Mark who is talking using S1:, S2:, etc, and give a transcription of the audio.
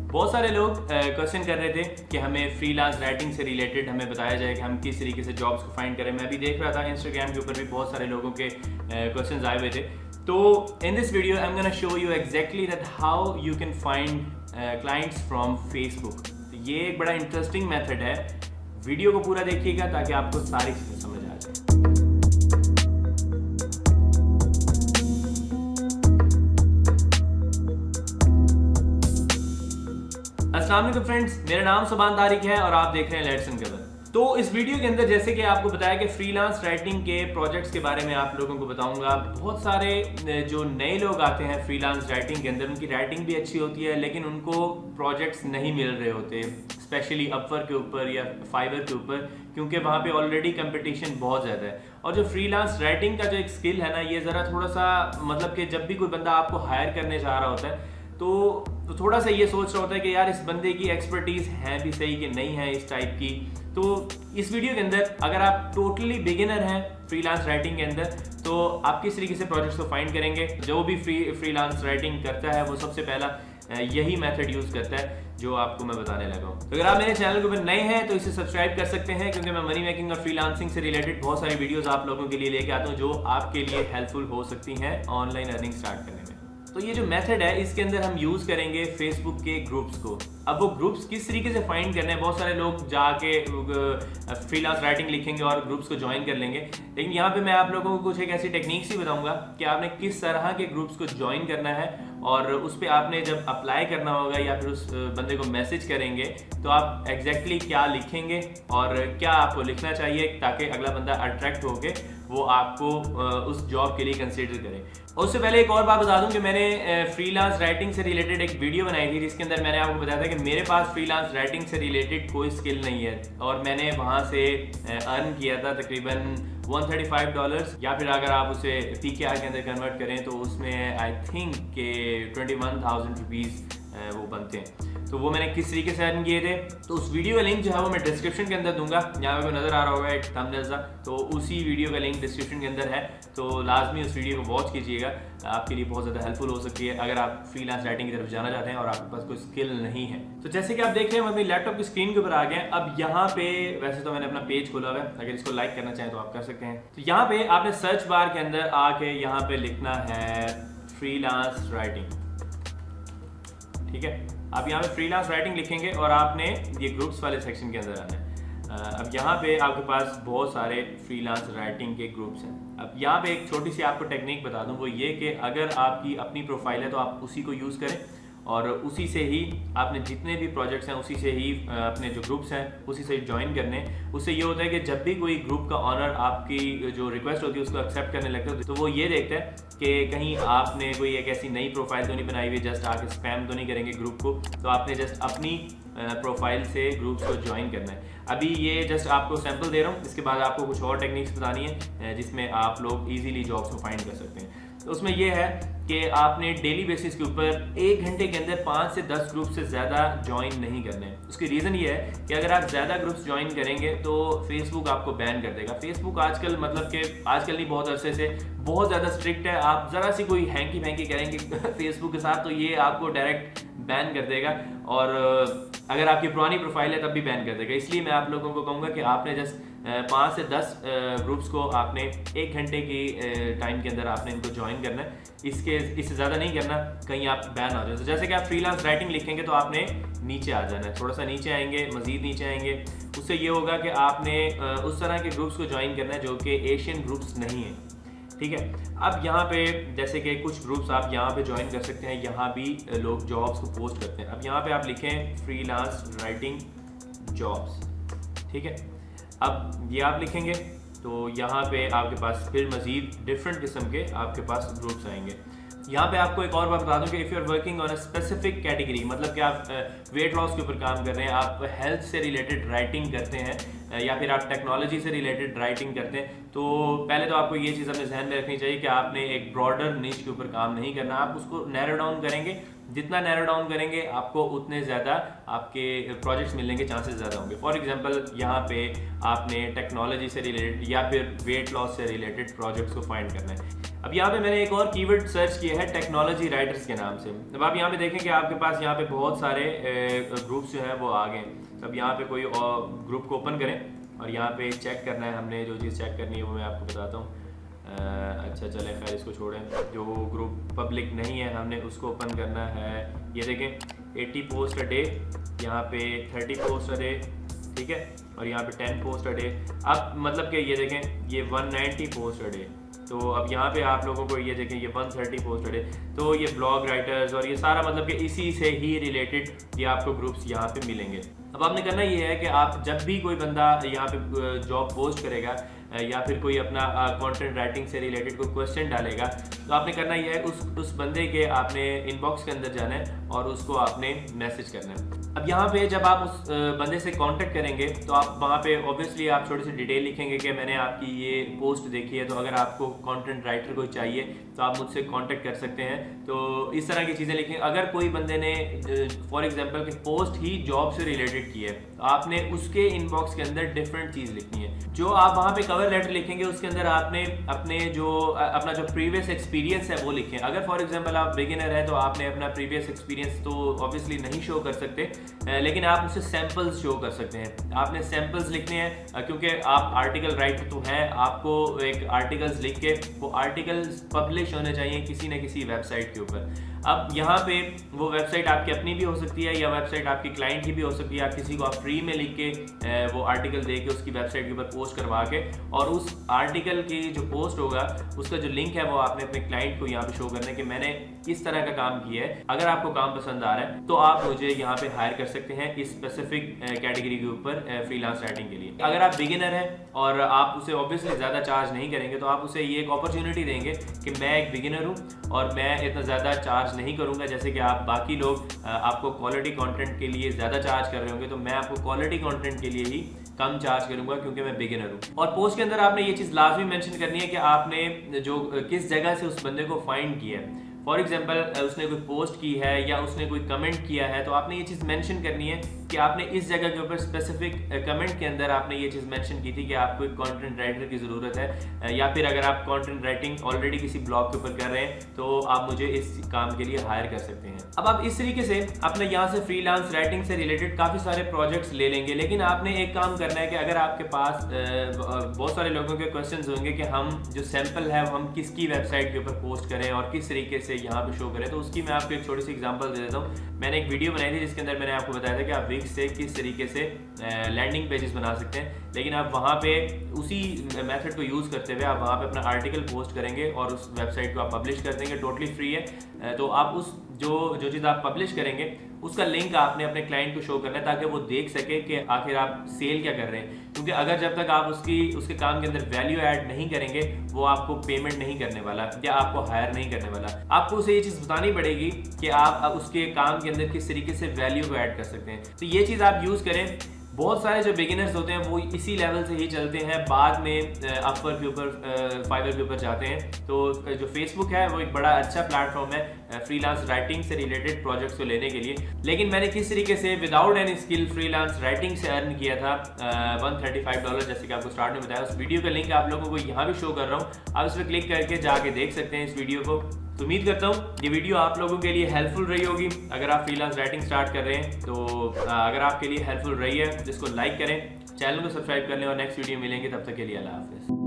S1: बहुत सारे लोग क्वेश्चन कर रहे थे कि हमें फ्रीलांस राइटिंग से रिलेटेड हमें बताया जाए कि हम किस तरीके से जॉब्स को फाइंड करें। मैं भी देख रहा था इंस्टाग्राम के ऊपर भी बहुत सारे लोगों के क्वेश्चंस आए हुए थे। तो in this video I am gonna show you exactly that how you can find clients from Facebook. तो ये एक बड़ा इंटरेस्टिंग मेथड है। वीडियो को पूरा देखिएगा ताकि आपको सारी चीज़ें समझ आ जाए। अस्सलाम वालेकुम फ्रेंड्स, मेरा नाम सुभान तारिक है और आप देख रहे हैं लेट्स अनकवर। तो इस वीडियो के अंदर जैसे कि आपको बताया कि फ्रीलांस राइटिंग के प्रोजेक्ट्स के बारे में आप लोगों को बताऊंगा। बहुत सारे जो नए लोग आते हैं फ्रीलांस राइटिंग के अंदर, उनकी राइटिंग भी अच्छी होती है लेकिन उनको प्रोजेक्ट्स नहीं मिल रहे होते, स्पेशली अपवर्क के ऊपर या फाइवर के ऊपर, क्योंकि वहाँ पे ऑलरेडी कंपटीशन बहुत ज़्यादा है। और जो फ्रीलांस राइटिंग का जो एक स्किल है ना, ये ज़रा थोड़ा सा मतलब कि जब भी कोई बंदा आपको हायर करने चाह रहा होता है तो थोड़ा सा ये सोच रहा होता है कि यार इस बंदे की एक्सपर्टीज़ है भी सही कि नहीं है इस टाइप की। तो इस वीडियो के अंदर अगर आप टोटली बिगिनर हैं फ्रीलांस राइटिंग के अंदर, तो आप किस तरीके से प्रोजेक्ट्स को फाइंड करेंगे। जो भी फ्रीलांस राइटिंग करता है वो सबसे पहला यही मेथड यूज़ करता है जो आपको मैं बताने लगा हूँ। तो अगर आप मेरे चैनल के ऊपर नए हैं तो इसे सब्सक्राइब कर सकते हैं, क्योंकि मैं मनी मेकिंग और फ्रीलांसिंग से रिलेटेड बहुत सारी वीडियोस आप लोगों के लिए लेके आता हूँ जो आपके लिए हेल्पफुल हो सकती हैं ऑनलाइन अर्निंग स्टार्ट करने में। तो ये जो मेथड है इसके अंदर हम यूज़ करेंगे फेसबुक के ग्रुप्स को। अब वो ग्रुप्स किस तरीके से फाइंड करने हैं, बहुत सारे लोग जाके फ्रीलांस राइटिंग लिखेंगे और ग्रुप्स को ज्वाइन कर लेंगे, लेकिन यहाँ पे मैं आप लोगों को कुछ एक ऐसी टेक्निक्स ही बताऊंगा कि आपने किस तरह के ग्रुप्स को ज्वाइन करना है और उस पर आपने जब अप्लाई करना होगा या फिर उस बंदे को मैसेज करेंगे तो आप एग्जैक्टली क्या लिखेंगे और क्या आपको लिखना चाहिए ताकि अगला बंदा अट्रैक्ट होके वो आपको उस जॉब के लिए कंसिडर करे। और उससे पहले एक और बात बता दूं कि मैंने फ्रीलांस राइटिंग से रिलेटेड एक वीडियो बनाई थी जिसके अंदर मैंने आपको बताया था कि मेरे पास फ्रीलांस राइटिंग से रिलेटेड कोई स्किल नहीं है और मैंने वहाँ से अर्न किया था तकरीबन $135, या फिर अगर आप उसे PKR के अंदर कन्वर्ट करें तो उसमें आई थिंक के 21,000 रुपीज़ वो बनते हैं। तो वो मैंने किस तरीके से अर्न किए थे, तो उस वीडियो का लिंक जो है वो मैं डिस्क्रिप्शन के अंदर दूंगा। यहाँ पे नज़र आ रहा होगा एक थंबनेल सा, तो उसी वीडियो का लिंक डिस्क्रिप्शन के अंदर है। तो लाजमी उस वीडियो को वॉच कीजिएगा, आपके लिए बहुत ज़्यादा हेल्पफुल हो सकती है अगर आप फ्रीलांस राइटिंग की तरफ जाना चाहते हैं और आपके पास कोई स्किल नहीं है। तो जैसे कि आप देख रहे हैं हम अपनी लैपटॉप की स्क्रीन के ऊपर आ गए। अब यहाँ पे वैसे तो मैंने अपना पेज खोला हुआ है, अगर इसको लाइक करना चाहें तो आप कर सकते हैं। तो यहाँ पे आपने सर्च बार के अंदर आके यहाँ पे लिखना है फ्रीलांस राइटिंग, ठीक है। आप यहाँ पे फ्रीलांस राइटिंग लिखेंगे और आपने ये ग्रुप्स वाले सेक्शन के अंदर आना है। अब यहाँ पे आपके पास बहुत सारे फ्रीलांस राइटिंग के ग्रुप्स हैं। अब यहाँ पे एक छोटी सी आपको टेक्निक बता दूँ, वो ये कि अगर आपकी अपनी प्रोफाइल है तो आप उसी को यूज़ करें और उसी से ही आपने जितने भी प्रोजेक्ट्स हैं उसी से ही अपने जो ग्रुप्स हैं उसी से ज्वाइन करने। उससे ये होता है कि जब भी कोई ग्रुप का ऑनर आपकी जो रिक्वेस्ट होती है उसको एक्सेप्ट करने लगता है तो वो ये देखता है कि कहीं आपने कोई एक ऐसी नई प्रोफाइल तो नहीं बनाई हुई, जस्ट आके स्पैम तो नहीं करेंगे ग्रुप को। तो आपने जस्ट अपनी प्रोफाइल से ग्रुप्स को ज्वाइन करना है। अभी ये जस्ट आपको सैंपल दे रहा हूँ, इसके बाद आपको कुछ और टेक्निक्स बतानी है जिसमें आप लोग ईजिली जॉब्स को फाइंड कर सकते हैं। तो उसमें यह है कि आपने डेली बेसिस के ऊपर 1 घंटे के अंदर 5 से 10 ग्रुप से ज़्यादा ज्वाइन नहीं करने हैं। उसकी रीज़न ये है कि अगर आप ज़्यादा ग्रुप्स ज्वाइन करेंगे तो फेसबुक आपको बैन कर देगा। फेसबुक आजकल मतलब कि आजकल नहीं, बहुत अरसे से बहुत ज़्यादा स्ट्रिक्ट है। आप ज़रा सी कोई हैंकी फैंकी करेंगे फेसबुक के साथ तो ये आपको डायरेक्ट बैन कर देगा, और अगर आपकी पुरानी प्रोफाइल है तब भी बैन कर देगा। इसलिए मैं आप लोगों को कहूँगा कि आपने जस्ट 5 से 10 ग्रुप्स को आपने 1 घंटे की टाइम के अंदर आपने इनको ज्वाइन करना है। इससे ज़्यादा नहीं करना, कहीं आप बैन आ जाए। तो जैसे कि आप फ्रीलांस राइटिंग लिखेंगे तो आपने नीचे आ जाना है, थोड़ा सा नीचे आएंगे, मज़ीद नीचे आएंगे। उससे ये होगा कि आपने उस तरह के ग्रुप्स को ज्वाइन करना है जो कि एशियन ग्रुप्स नहीं हैं, ठीक है। अब यहाँ पे जैसे कि कुछ ग्रुप्स आप यहाँ पे ज्वाइन कर सकते हैं, यहाँ भी लोग जॉब्स को पोस्ट करते हैं। अब यहाँ पे आप लिखें फ्रीलांस राइटिंग जॉब्स, ठीक है। अब ये आप लिखेंगे तो यहाँ पे आपके पास फिर मज़ीद डिफरेंट किस्म के आपके पास ग्रुप्स आएंगे। यहाँ पे आपको एक और बात बता दूं कि if you are working on a specific category, मतलब कि आप वेट लॉस के ऊपर काम कर रहे हैं, आप हेल्थ से रिलेटेड राइटिंग करते हैं या फिर आप टेक्नोलॉजी से रिलेटेड राइटिंग करते हैं, तो पहले तो आपको ये चीज़ अपने जहन में रखनी चाहिए कि आपने एक ब्रॉडर निश के ऊपर काम नहीं करना। आप उसको नैरो डाउन करेंगे, जितना नैरो डाउन करेंगे आपको उतने ज़्यादा आपके प्रोजेक्ट्स मिलने के चांसेस ज़्यादा होंगे। फॉर एग्जांपल यहाँ पे आपने टेक्नोलॉजी से रिलेटेड या फिर वेट लॉस से रिलेटेड प्रोजेक्ट्स को फाइंड करना है। अब यहाँ पे मैंने एक और कीवर्ड सर्च किया है टेक्नोलॉजी राइटर्स के नाम से। अब आप यहाँ पे देखें कि आपके पास यहाँ पे बहुत सारे ग्रुप्स जो हैं वो आ गए। अब यहाँ पे कोई ग्रुप को ओपन करें और यहाँ पे चेक करना है, हमने जो चीज़ चेक करनी है वो मैं आपको बताता हूँ। अच्छा चले खैर इसको छोड़ें, जो ग्रुप पब्लिक नहीं है हमने उसको ओपन करना है। ये देखें 80 पोस्ट अ डे, यहाँ पे 30 पोस्ट अ डे, ठीक है, और यहाँ पे 10 पोस्ट अ डे। अब मतलब कि ये देखें ये 190 पोस्ट अ डे। तो अब यहाँ पे आप लोगों को ये देखें ये 130 पोस्ट अ डे। तो ये ब्लॉग राइटर्स और ये सारा मतलब कि इसी से ही रिलेटेड ये आपको ग्रुप्स यहाँ पे मिलेंगे। अब आपने करना ये है कि आप जब भी कोई बंदा यहाँ पे जॉब पोस्ट करेगा या फिर कोई अपना कंटेंट राइटिंग से रिलेटेड कोई क्वेश्चन डालेगा, तो आपने करना ये है उस बंदे के आपने इनबॉक्स के अंदर जाना है और उसको आपने मैसेज करना है। अब यहाँ पे जब आप उस बंदे से कांटेक्ट करेंगे तो आप वहाँ पे ऑब्वियसली आप छोटी सी डिटेल लिखेंगे कि मैंने आपकी ये पोस्ट देखी है, तो अगर आपको कंटेंट राइटर कोई चाहिए तो आप मुझसे कांटेक्ट कर सकते हैं। तो इस तरह की चीज़ें लिखें। अगर कोई बंदे ने फॉर एग्जांपल कि पोस्ट ही जॉब से रिलेटेड की है, तो आपने उसके इनबॉक्स के अंदर डिफरेंट चीज़ लिखनी है। जो आप वहाँ पे कवर लेटर लिखेंगे उसके अंदर आपने अपना जो प्रीवियस एक्सपीरियंस है वो लिखें। अगर फॉर एग्जांपल आप बिगिनर है तो आपने अपना प्रीवियस एक्सपीरियंस तो ऑब्वियसली नहीं शो कर सकते, लेकिन आप उसे सैंपल्स शो कर सकते हैं। आपने सैंपल्स लिखने हैं क्योंकि आप आर्टिकल राइटर तो हैं, आपको एक आर्टिकल्स लिख के वो आर्टिकल्स पब्लिश होने चाहिए किसी न किसी वेबसाइट के ऊपर। अब यहाँ पे वो वेबसाइट आपकी अपनी भी हो सकती है या वेबसाइट आपकी क्लाइंट की भी हो सकती है। आप किसी को आप फ्री में लिख के वो आर्टिकल दे के उसकी वेबसाइट के ऊपर पोस्ट करवा के, और उस आर्टिकल की जो पोस्ट होगा उसका जो लिंक है वो आपने अपने क्लाइंट को यहाँ पे शो करना है कि मैंने इस तरह का काम किया है। अगर आपको काम पसंद आ रहा है तो आप मुझे यहाँ पे हायर कर सकते हैं इस स्पेसिफिक कैटेगरी के ऊपर फ्रीलांस राइटिंग के लिए। अगर आप बिगिनर हैं और आप उसे ऑब्वियसली ज़्यादा चार्ज नहीं करेंगे, तो आप उसे ये एक अपॉर्चुनिटी देंगे कि मैं एक बिगिनर हूँ और मैं इतना ज़्यादा चार्ज नहीं करूँगा जैसे कि आप बाकी लोग आपको क्वालिटी कंटेंट के लिए ज़्यादा चार्ज कर रहे होंगे। तो मैं आपको क्वालिटी कंटेंट के लिए ही कम चार्ज करूंगा क्योंकि मैं बिगिनर हूँ। और पोस्ट के अंदर आपने ये चीज़ लाजमी मेंशन करनी है कि आपने जो किस जगह से उस बंदे को फाइंड किया है। फॉर एग्जाम्पल उसने कोई पोस्ट की है या उसने कोई कमेंट किया है, तो आपने ये चीज़ मेंशन करनी है कि आपने इस जगह के ऊपर स्पेसिफिक कमेंट के अंदर आपने ये चीज़ मेंशन की थी कि आपको एक कंटेंट राइटर की ज़रूरत है, या फिर अगर आप कंटेंट राइटिंग ऑलरेडी किसी ब्लॉग के ऊपर कर रहे हैं तो आप मुझे इस काम के लिए हायर कर सकते हैं। अब आप इस तरीके से अपने यहाँ से फ्रीलांस राइटिंग से रिलेटेड काफ़ी सारे प्रोजेक्ट्स ले लेंगे। लेकिन आपने एक काम करना है कि अगर आपके पास बहुत सारे लोगों के क्वेश्चन होंगे कि हम जो सैंपल है हम किसकी वेबसाइट के ऊपर पोस्ट करें और किस तरीके से यहाँ पे शो करें, तो उसकी मैं आपको एक छोटी सी एग्जांपल दे देता हूँ। मैंने एक वीडियो बनाई थी जिसके अंदर मैंने आपको बताया था कि आप विक्स से किस तरीके से लैंडिंग पेजेस बना सकते हैं। लेकिन आप वहाँ पे उसी मेथड को यूज़ करते हुए आप वहाँ पे अपना आर्टिकल पोस्ट करेंगे और उस वेबसाइट को आप पब्लिश कर देंगे, टोटली फ्री है। तो आप उस जो चीज़ आप पब्लिश करेंगे उसका लिंक आपने अपने क्लाइंट को शो करना है ताकि वो देख सके कि आखिर आप सेल क्या कर रहे हैं। क्योंकि अगर जब तक आप उसके काम के अंदर वैल्यू ऐड नहीं करेंगे वो आपको पेमेंट नहीं करने वाला या आपको हायर नहीं करने वाला। आपको उसे ये चीज़ बतानी पड़ेगी कि आप उसके काम के अंदर किस तरीके से वैल्यू को ऐड कर सकते हैं। तो ये चीज़ आप यूज़ करें। बहुत सारे जो बिगिनर्स होते हैं वो इसी लेवल से ही चलते हैं, बाद में अपवर के ऊपर फाइवर के ऊपर जाते हैं। तो जो फेसबुक है वो एक बड़ा अच्छा प्लेटफॉर्म है फ्रीलांस राइटिंग से रिलेटेड प्रोजेक्ट्स को लेने के लिए। लेकिन मैंने किस तरीके से without any skill freelance writing से अर्न किया था $135 जैसे कि आपको स्टार्ट में बताया, उस वीडियो का लिंक आप लोगों को यहाँ भी शो कर रहा हूँ। आप इस पर क्लिक करके जाके देख सकते हैं इस वीडियो को। तो उम्मीद करता हूँ ये वीडियो आप लोगों के लिए हेल्पफुल रही होगी अगर आप फ्रीलांस राइटिंग स्टार्ट कर रहे हैं। तो अगर आपके लिए हेल्पफुल रही है तो इसको लाइक करें, चैनल को सब्सक्राइब कर लें और नेक्स्ट वीडियो मिलेंगे। तब तक के लिए अल्लाह हाफिज़।